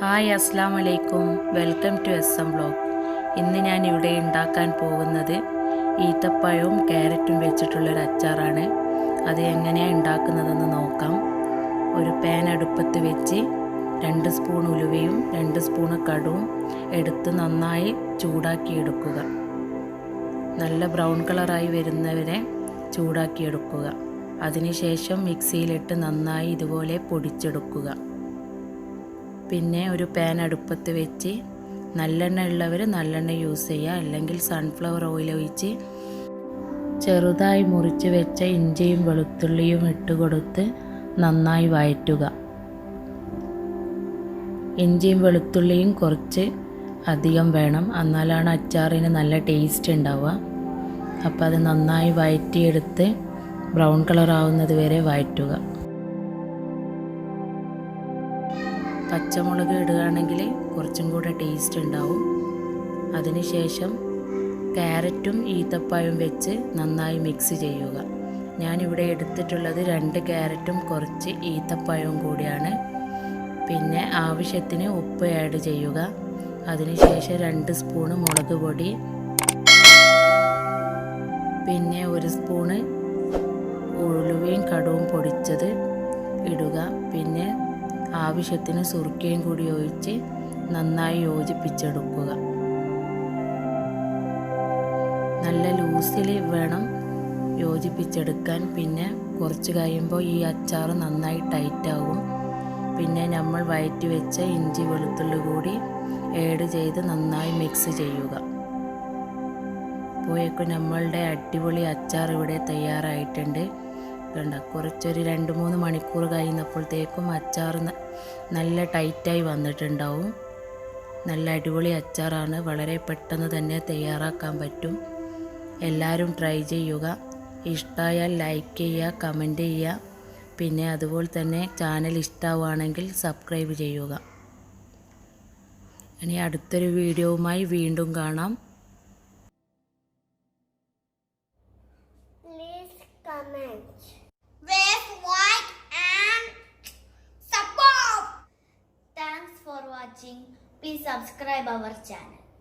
Hi അസ്സാം വലൈക്കും, welcome to SM vlog. ഇന്ന് ഞാൻ ഇവിടെ ഉണ്ടാക്കാൻ പോകുന്നത് ഈത്തപ്പഴവും ക്യാരറ്റും വെച്ചിട്ടുള്ളൊരു അച്ചാറാണ്. അത് എങ്ങനെയാണ് ഉണ്ടാക്കുന്നതെന്ന് നോക്കാം. ഒരു പാൻ അടുപ്പത്ത് വെച്ച് 2 സ്പൂൺ ഉലുവയും 2 സ്പൂൺ കടുവും എടുത്ത് നന്നായി ചൂടാക്കിയെടുക്കുക. നല്ല ബ്രൗൺ കളറായി വരുന്നവരെ ചൂടാക്കിയെടുക്കുക. അതിനുശേഷം മിക്സിയിലിട്ട് നന്നായി ഇതുപോലെ പൊടിച്ചെടുക്കുക. പിന്നെ ഒരു പാൻ അടുപ്പത്ത് വെച്ച് നല്ലെണ്ണ ഉള്ളവർ നല്ലെണ്ണ യൂസ് ചെയ്യുക, അല്ലെങ്കിൽ സൺഫ്ലവർ ഓയിൽ ഒഴിച്ച് ചെറുതായി മുറിച്ച് വെച്ച ഇഞ്ചിയും വെളുത്തുള്ളിയും ഇട്ട് കൊടുത്ത് നന്നായി വഴറ്റുക. ഇഞ്ചിയും വെളുത്തുള്ളിയും കുറച്ച് അധികം വേണം, എന്നാലാണ് അച്ചാറിന് നല്ല ടേസ്റ്റ് ഉണ്ടാവുക. അപ്പോൾ അത് നന്നായി വഴറ്റിയെടുത്ത് ബ്രൗൺ കളർ ആവുന്നത് വരെ വഴറ്റുക. പച്ചമുളക് ഇടുകയാണെങ്കിൽ കുറച്ചും കൂടെ ടേസ്റ്റ് ഉണ്ടാവും. അതിനുശേഷം ക്യാരറ്റും ഈത്തപ്പഴവും വെച്ച് നന്നായി മിക്സ് ചെയ്യുക. ഞാനിവിടെ എടുത്തിട്ടുള്ളത് 2 ക്യാരറ്റും കുറച്ച് ഈത്തപ്പഴവും കൂടിയാണ്. പിന്നെ ആവശ്യത്തിന് ഉപ്പ് ആഡ് ചെയ്യുക. അതിനുശേഷം 2 സ്പൂണ് മുളക് പൊടി, പിന്നെ 1 സ്പൂണ് ഉലുവയും കടുവും പൊടിച്ചത് ഇടുക. പിന്നെ ആവശ്യത്തിന് സുർക്കയും കൂടി ഒഴിച്ച് നന്നായി യോജിപ്പിച്ചെടുക്കുക. നല്ല ലൂസിൽ വേണം യോജിപ്പിച്ചെടുക്കാൻ. പിന്നെ കുറച്ച് കഴിയുമ്പോൾ ഈ അച്ചാർ നന്നായി ടൈറ്റാകും. പിന്നെ നമ്മൾ വഴറ്റി വെച്ച ഇഞ്ചി വെളുത്തുള്ളി കൂടി ആഡ് ചെയ്ത് നന്നായി മിക്സ് ചെയ്യുക. അപ്പോഴേക്കും നമ്മളുടെ അടിപൊളി അച്ചാർ ഇവിടെ തയ്യാറായിട്ടുണ്ട്. കുറച്ചൊരു 2-3 മണിക്കൂർ കഴിയുന്നപ്പോഴത്തേക്കും അച്ചാർ നല്ല ടൈറ്റായി വന്നിട്ടുണ്ടാവും. നല്ല അടിപൊളി അച്ചാറാണ്, വളരെ പെട്ടെന്ന് തന്നെ തയ്യാറാക്കാൻ പറ്റും. എല്ലാവരും ട്രൈ ചെയ്യുക. ഇഷ്ടമായാൽ ലൈക്ക് ചെയ്യുക, കമൻറ്റ് ചെയ്യുക. പിന്നെ അതുപോലെ തന്നെ ചാനൽ ഇഷ്ടമാവുകയാണെങ്കിൽ സബ്സ്ക്രൈബ് ചെയ്യുക. ഇനി അടുത്തൊരു വീഡിയോവുമായി വീണ്ടും കാണാം. Thanks for watching. Please subscribe our channel.